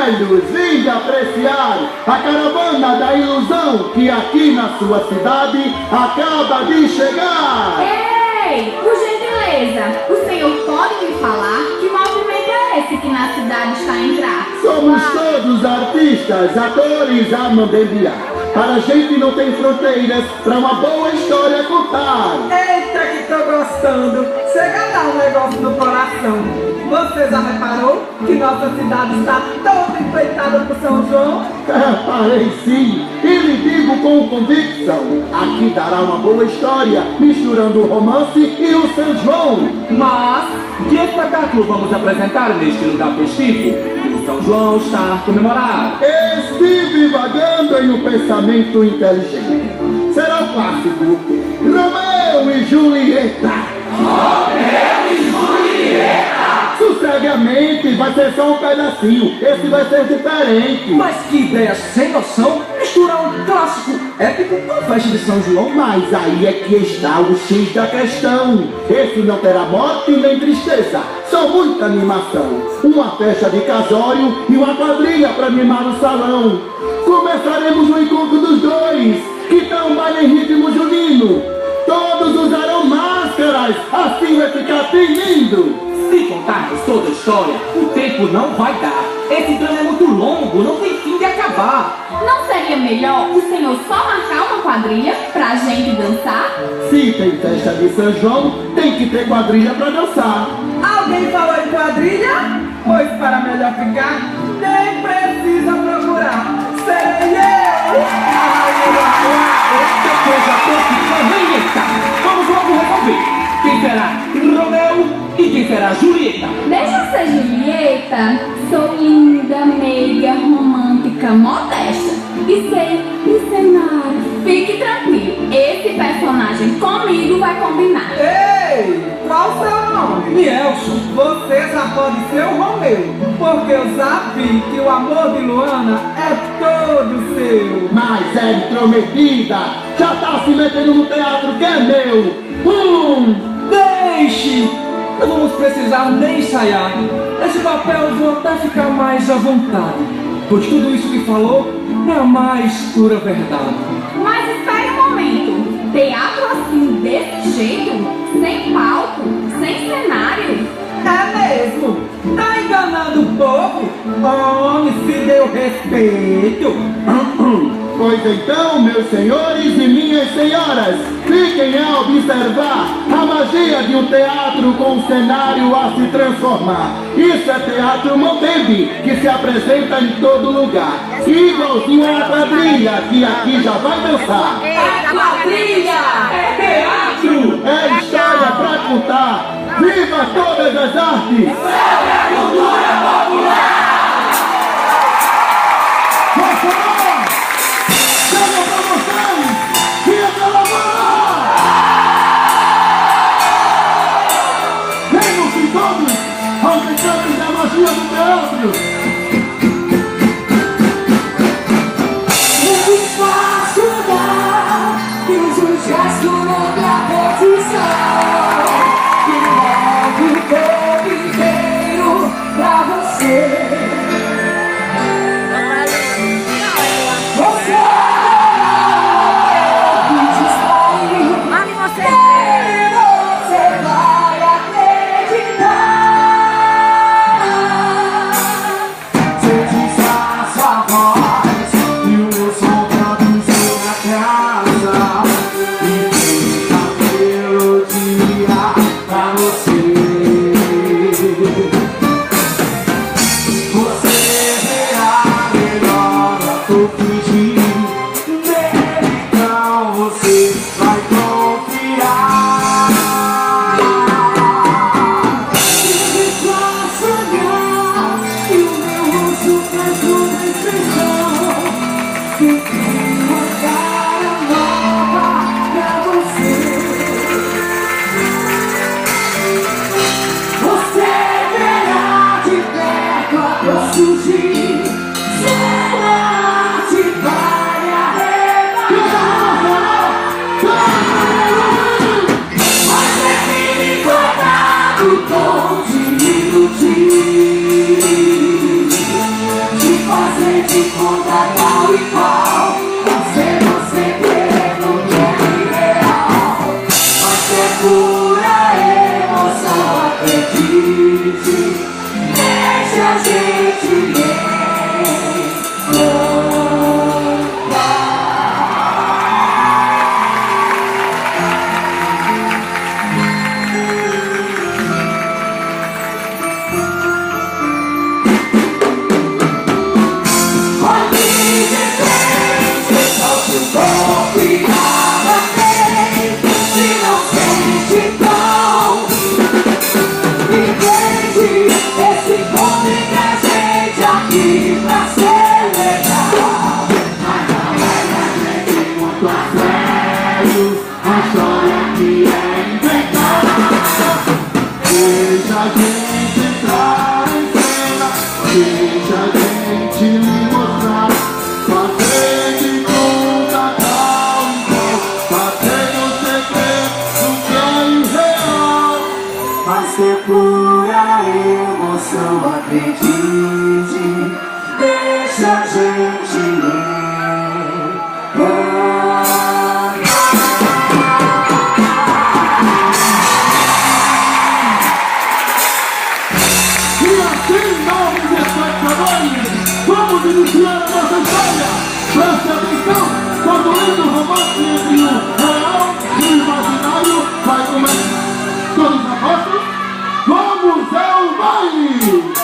velhos, vinde apreciar a caravana da ilusão que aqui na sua cidade acaba de chegar. Ei, por gentileza, o senhor pode me falar que movimento é esse que na cidade está a entrar? Somos todos artistas, atores a mandembiar. Para a gente não tem fronteiras, pra uma boa história contar. Eita, que tô gostando! Chega a dar um negócio no coração. Você já reparou que nossa cidade está toda enfeitada por São João? Reparei sim, e lhe digo com convicção: aqui dará uma boa história, misturando o romance e o São João. Mas que espetáculo vamos apresentar neste lugar festivo? O São João está a comemorar. Estive vagando em um pensamento inteligente. Será o clássico Romeu e Julieta. Romeu e Julieta! Sossegue a mente, vai ser só um pedacinho. Esse vai ser diferente. Mas que ideia sem noção misturar um clássico épico com a festa de São João. Mas aí é que está o X da questão. Esse não terá morte nem tristeza, só muita animação. Uma festa de casório e uma quadrilha para animar o salão. Começaremos o encontro dos dois, que dá um baile em ritmo junino. Todos usarão máscaras, assim vai ficar bem lindo. Se contarmos toda a história, o tempo não vai dar. Esse drama é muito longo, não tem fim de acabar. Não seria melhor o senhor só marcar uma quadrilha pra gente dançar? Se tem festa de São João, tem que ter quadrilha para dançar. Alguém falou em quadrilha? Pois para melhor ficar, nem precisa procurar. Serei eu! Esta coisa toda vamos logo resolver. Quem será Romeu e quem será Julieta? Deixa eu ser Julieta. Sou linda, meiga, romântica, modesta. E sei encenar. Fique tranquilo, esse personagem comigo vai combinar. Ei, qual o seu nome? Nielson. Você já pode ser o Romeu, porque eu já vi que o amor de Luana é todo seu. Mas é intrometida, já tá se metendo no teatro que é meu. Deixe! Não vamos precisar nem ensaiar. Esse papel eu vou até ficar mais à vontade, pois tudo isso que falou é a mais pura verdade. Mas espere um momento. Teatro assim, desse jeito? Sem palco? Sem cenário? É mesmo? Tá enganando o povo? Homem, se deu respeito. Pois então, meus senhores e minhas senhoras, fiquem a observar a magia de um teatro com um cenário a se transformar. Isso é teatro Mobembe, que se apresenta em todo lugar. Igualzinho a quadrilha, que aqui já vai dançar. É quadrilha! É teatro! É história pra contar. Viva todas as artes! Salve a cultura popular! Chama pra vocês! Via pela mão! Venham-se todos aos encantos da magia do teatro! a gente acredite, deixa a gente E assim, novos espectadores, vamos iniciar a nossa história. Preste atenção, quando o lindo romance entre o real e o imaginário vai começar. Todos apostam? Vamos ao baile!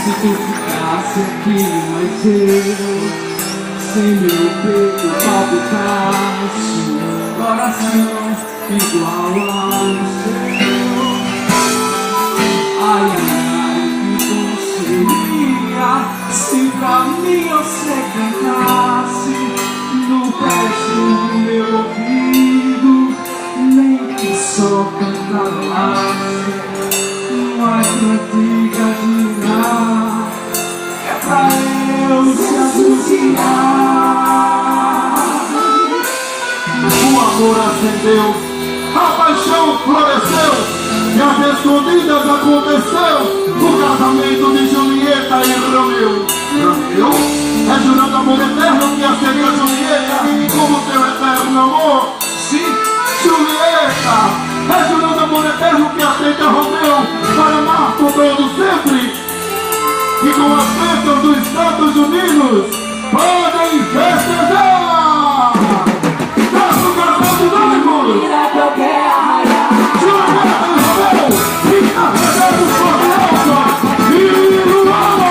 Se tu ficasse aqui, mas eu, se meu peito palpitasse, coração igual ao seu. Ai, ai, que bom seria se pra mim você cantasse no pedaço do meu ouvido, nem que só cantavasse. Mas não diga de nada, é pra eu se associar. O amor acendeu, a paixão floresceu, e as escondidas aconteceu o casamento de Julieta e Romeu. Romeu é jurando amor eterno que aceita Julieta como teu eterno amor. Sim, Julieta é jurando amor eterno que aceita Romeu para amar por todo sempre. E com as bênçãos dos Santos Unidos podem festejar! Nosso casal de noivos! Julieta e Romeu, interpretados por Elsa e Luana!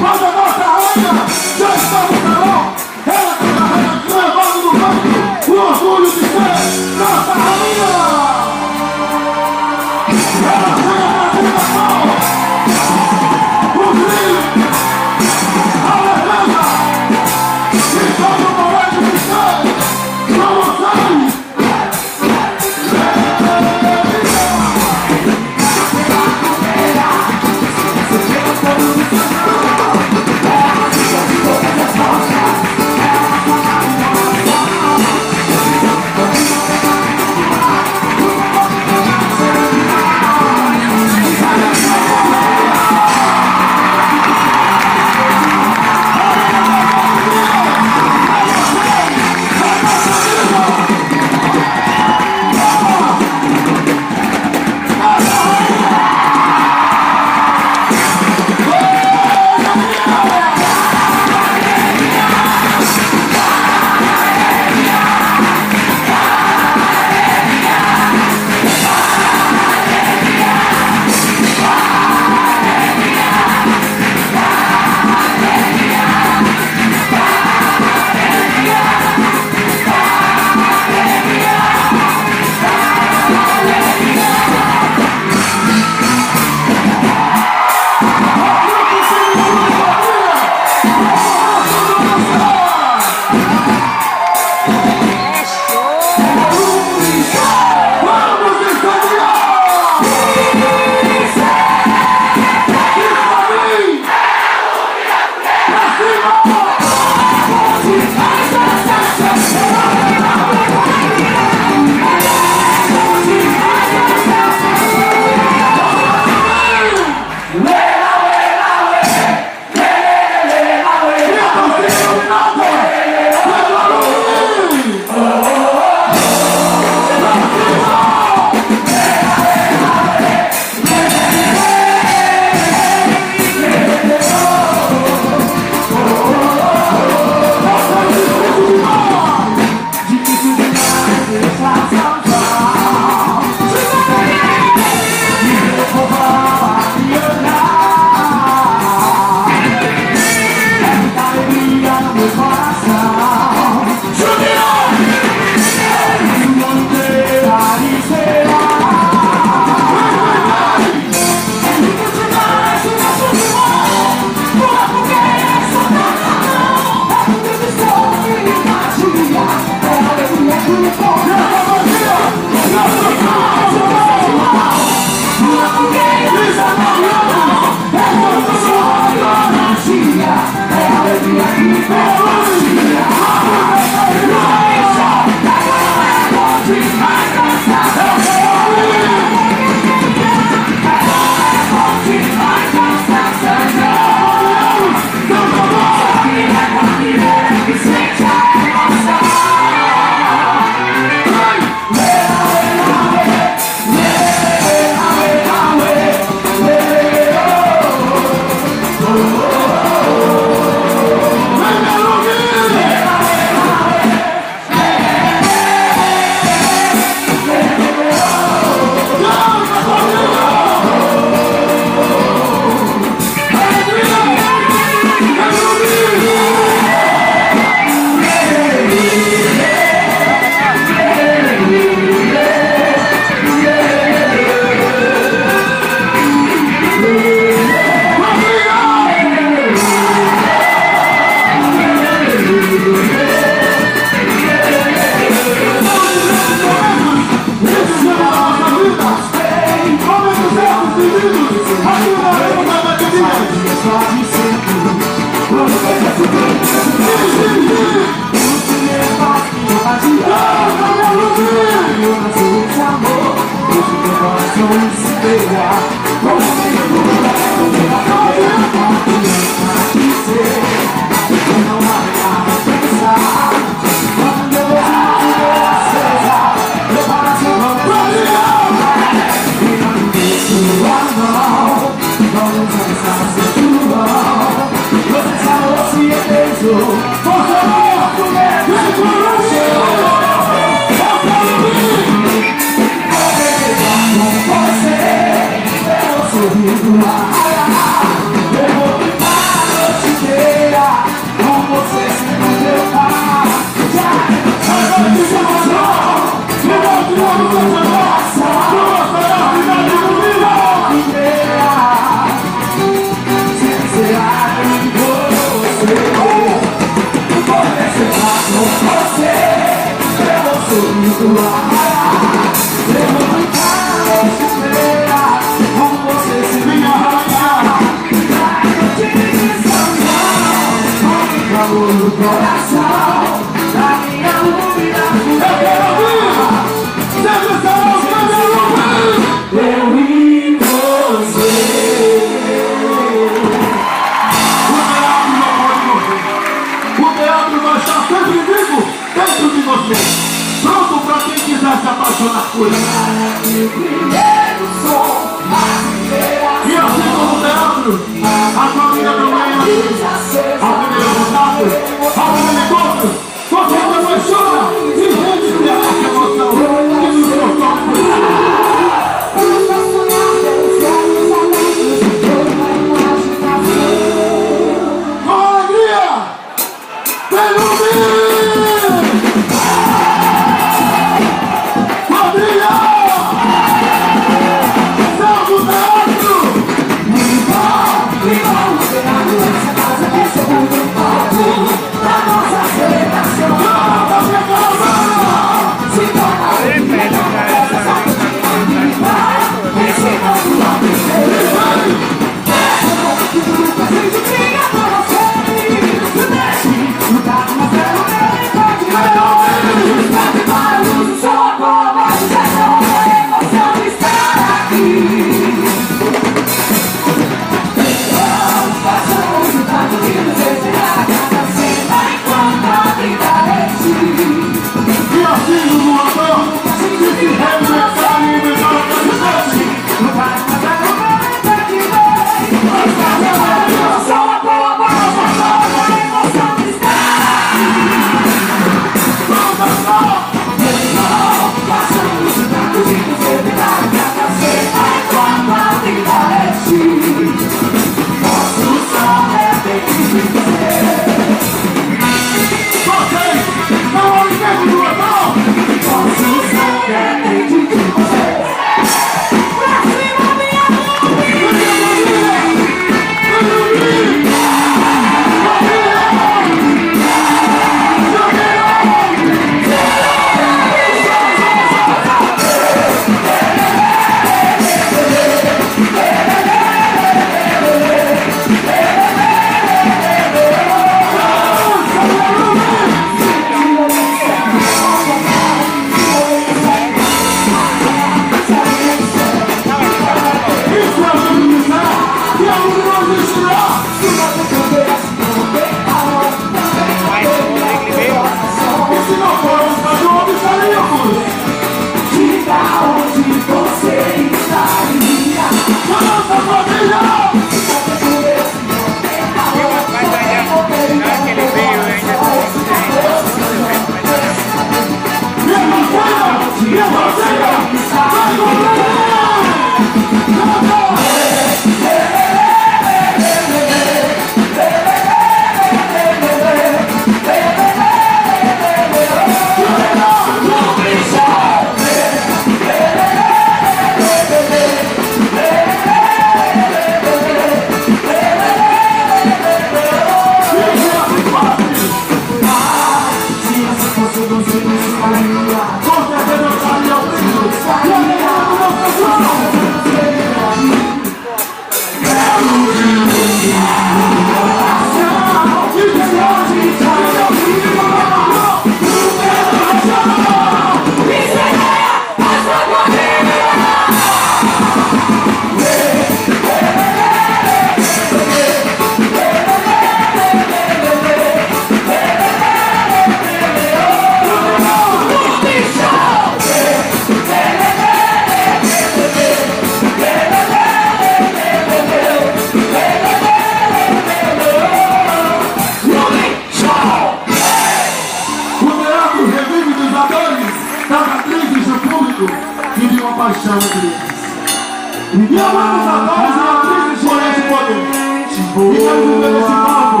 Chamamos atores e atrizes por esse poder. E quero viver nesse palco,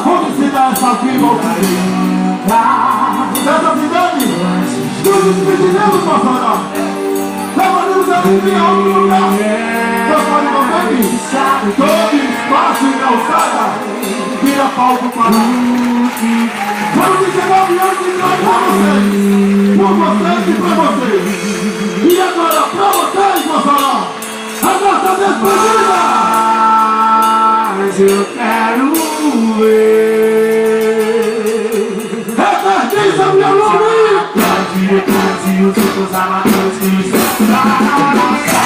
onde se dá essa vida ao dessa cidade, nos despediremos, Mossoró. Levaremos a alegria a outro lugar. Todo espaço e calçada vira palco para Vamos 19 anos de trabalho para vocês, por vocês e para vocês. E agora para vocês, Mossoró, a nossa despedida. Mas eu quero ver. Revertiza minha nome. Brasil, todos amadores que estão na nossa.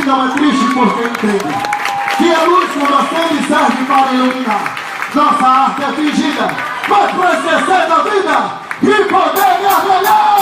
Não é triste porque entende que a luz quando acende serve para iluminar. Nossa arte é fingida, mas para esquecer da vida e poder gargalhar.